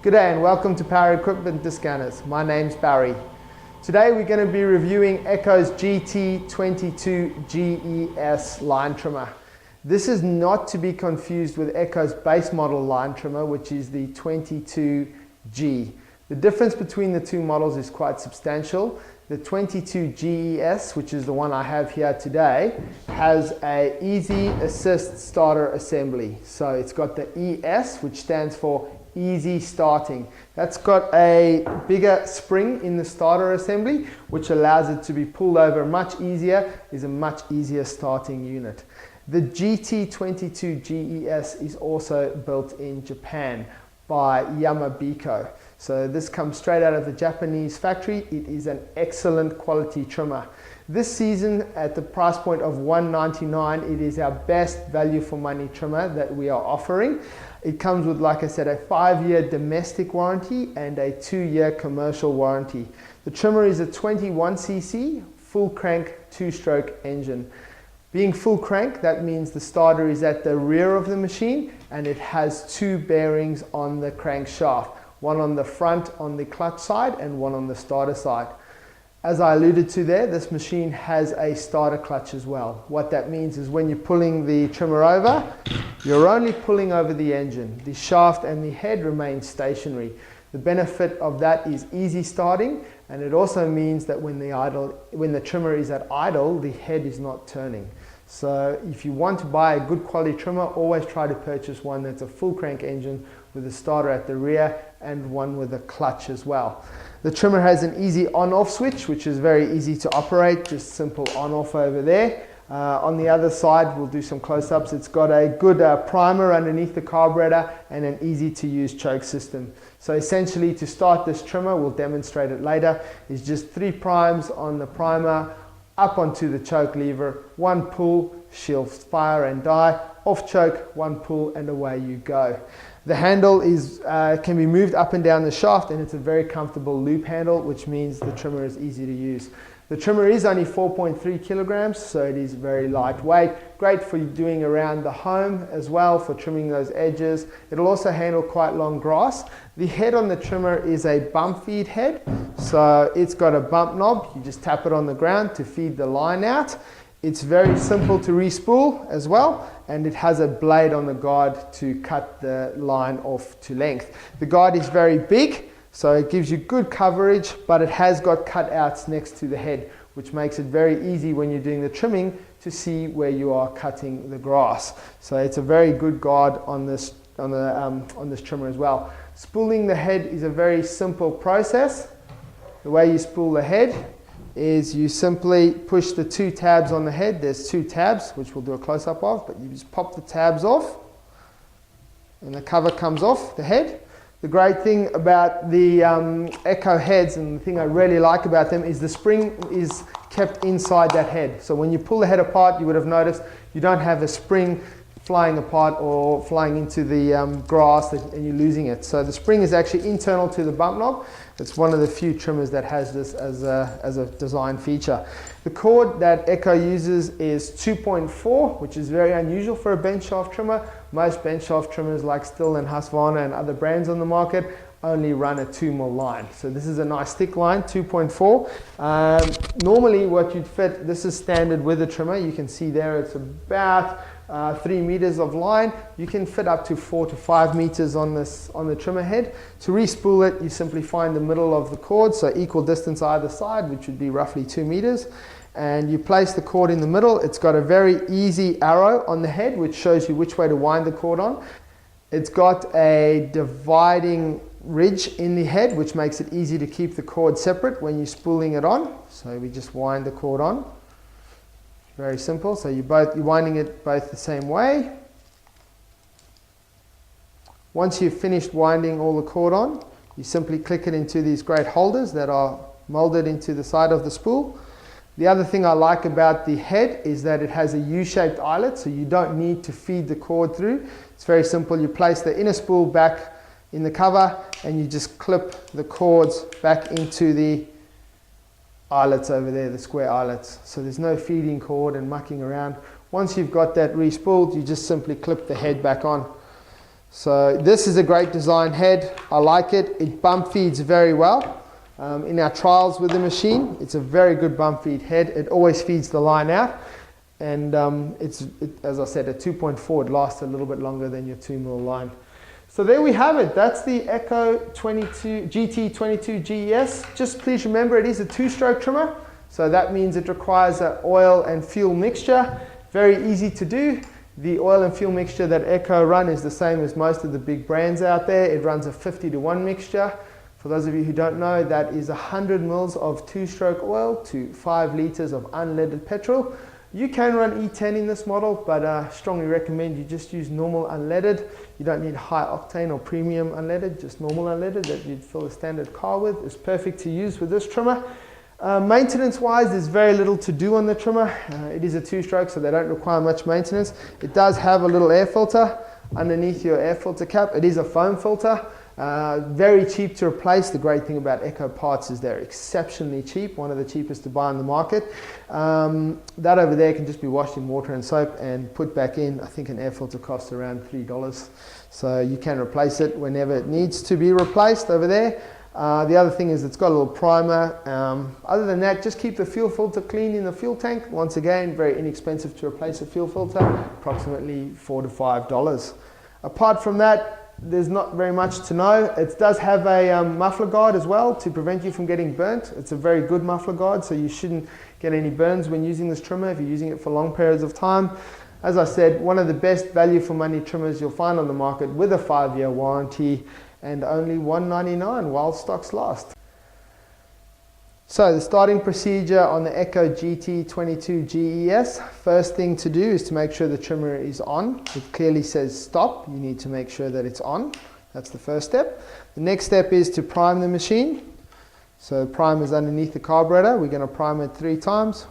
Good day and welcome to Power Equipment Discounters. My name's Barry. Today we're going to be reviewing Echo's GT22GES line trimmer. This is not to be confused with Echo's base model line trimmer, which is the 22G. The difference between the two models is quite substantial. The 22GES, which is the one I have here today, has an easy assist starter assembly. So it's got the ES, which stands for easy starting. That's got a bigger spring in the starter assembly, which allows it to be pulled over much easier, is a much easier starting unit. The GT22GES is also built in Japan by Yamabiko. So this comes straight out of the Japanese factory. It is an excellent quality trimmer. This season at the price point of $199, it is our best value for money trimmer that we are offering. It comes with, like I said, a 5-year domestic warranty and a 2-year commercial warranty. The trimmer is a 21cc full crank 2-stroke engine. Being full crank, that means the starter is at the rear of the machine and it has 2 bearings on the crankshaft, one on the front on the clutch side and one on the starter side. As I alluded to there, this machine has a starter clutch as well. What that means is when you're pulling the trimmer over, you're only pulling over the engine. The shaft and the head remain stationary. The benefit of that is easy starting, and it also means that when the trimmer is at idle, the head is not turning. So if you want to buy a good quality trimmer, always try to purchase one that's a full crank engine with a starter at the rear and one with a clutch as well. The trimmer has an easy on-off switch, which is very easy to operate, just simple on-off over there. On the other side, we'll do some close-ups. It's got a good primer underneath the carburetor and an easy-to-use choke system. So essentially, to start this trimmer, we'll demonstrate it later, is just 3 primes on the primer, up onto the choke lever, 1 pull, she'll fire and die, off choke, 1 pull, and away you go. The handle can be moved up and down the shaft, and it's a very comfortable loop handle, which means the trimmer is easy to use. The trimmer is only 4.3 kilograms, so it is very lightweight. Great for doing around the home as well, for trimming those edges. It'll also handle quite long grass. The head on the trimmer is a bump feed head, so it's got a bump knob. You just tap it on the ground to feed the line out. It's very simple to re-spool as well, and it has a blade on the guard to cut the line off to length. The guard is very big, so it gives you good coverage, but it has got cutouts next to the head, which makes it very easy when you're doing the trimming to see where you are cutting the grass. So it's a very good guard on this trimmer as well. Spooling the head is a very simple process. The way you spool the head is you simply push the 2 tabs on the head. There's 2 tabs, which we'll do a close-up of, but you just pop the tabs off and the cover comes off the head. The great thing about the Echo heads, and the thing I really like about them, is the spring is kept inside that head. So when you pull the head apart, you would have noticed you don't have a spring flying apart or flying into the grass and you're losing it. So the spring is actually internal to the bump knob. It's one of the few trimmers that has this as a design feature. The cord that Echo uses is 2.4, which is very unusual for a bench shaft trimmer. Most bench shaft trimmers like Stihl and Husqvarna and other brands on the market only run a 2mm line. So this is a nice thick line, 2.4. Normally what you'd fit, this is standard with a trimmer. You can see there it's about 3 meters of line. You can fit up to 4 to 5 meters on the trimmer head. To re-spool it, you simply find the middle of the cord, so equal distance either side, which would be roughly 2 meters. And you place the cord in the middle. It's got a very easy arrow on the head, which shows you which way to wind the cord on. It's got a dividing ridge in the head, which makes it easy to keep the cord separate when you're spooling it on. So we just wind the cord on. Very simple. So you're winding it both the same way. Once you've finished winding all the cord on, you simply click it into these great holders that are molded into the side of the spool. The other thing I like about the head is that it has a U-shaped eyelet, so you don't need to feed the cord through. It's very simple. You place the inner spool back in the cover and you just clip the cords back into the eyelets over there, the square eyelets. So there's no feeding cord and mucking around. Once you've got that re-spooled, you just simply clip the head back on. So this is a great design head. I like it. It bump feeds very well. In our trials with the machine, it's a very good bump feed head. It always feeds the line out. And as I said, a 2.4, it lasts a little bit longer than your 2mm line. So there we have it. That's the GT22GES. Just please remember, it is a 2-stroke trimmer. So that means it requires an oil and fuel mixture. Very easy to do. The oil and fuel mixture that Echo run is the same as most of the big brands out there. It runs a 50-to-1 mixture. For those of you who don't know, that is 100 mils of 2-stroke oil to 5 liters of unleaded petrol. You can run E10 in this model, but I strongly recommend you just use normal unleaded. You don't need high octane or premium unleaded, just normal unleaded that you'd fill a standard car with. It's perfect to use with this trimmer. Maintenance wise, there's very little to do on the trimmer. It is a 2-stroke, so they don't require much maintenance. It does have a little air filter underneath your air filter cap. It is a foam filter. Very cheap to replace. The great thing about Echo parts is they're exceptionally cheap, one of the cheapest to buy on the market. That over there can just be washed in water and soap and put back in. I think an air filter costs around $3. So you can replace it whenever it needs to be replaced over there. The other thing is it's got a little primer. Other than that, just keep the fuel filter clean in the fuel tank. Once again, very inexpensive to replace a fuel filter, approximately $4 to $5. Apart from that, there's not very much to know. It does have a muffler guard as well to prevent you from getting burnt. It's a very good muffler guard, so you shouldn't get any burns when using this trimmer if you're using it for long periods of time. As I said, one of the best value for money trimmers you'll find on the market with a 5-year warranty and only $199 while stocks last. So the starting procedure on the Echo GT22GES, first thing to do is to make sure the trimmer is on. It clearly says stop. You need to make sure that it's on. That's the first step. The next step is to prime the machine. So prime is underneath the carburetor. We're going to prime it 3 times.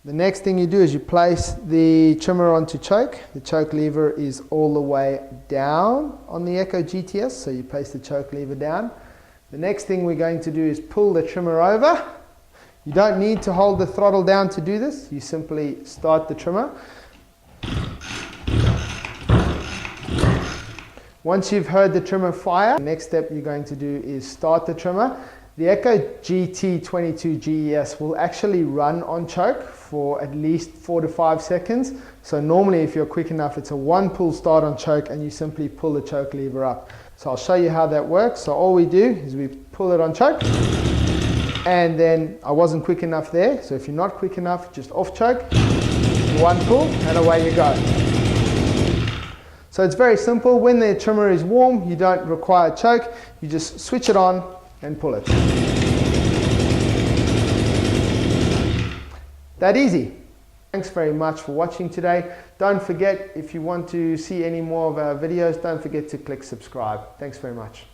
The next thing you do is you place the trimmer onto choke. The choke lever is all the way down on the Echo GTS, so you place the choke lever down. The next thing we're going to do is pull the trimmer over. You don't need to hold the throttle down to do this. You simply start the trimmer. Once you've heard the trimmer fire, the next step you're going to do is start the trimmer. The Echo GT22GES will actually run on choke for at least 4 to 5 seconds. So normally if you're quick enough, it's a 1 pull start on choke and you simply pull the choke lever up. So I'll show you how that works. So all we do is we pull it on choke, and then I wasn't quick enough there. So if you're not quick enough, just off choke, 1 pull and away you go. So it's very simple. When the trimmer is warm, you don't require choke. You just switch it on and pull it. That easy. Thanks very much for watching today. Don't forget, if you want to see any more of our videos, don't forget to click subscribe. Thanks very much.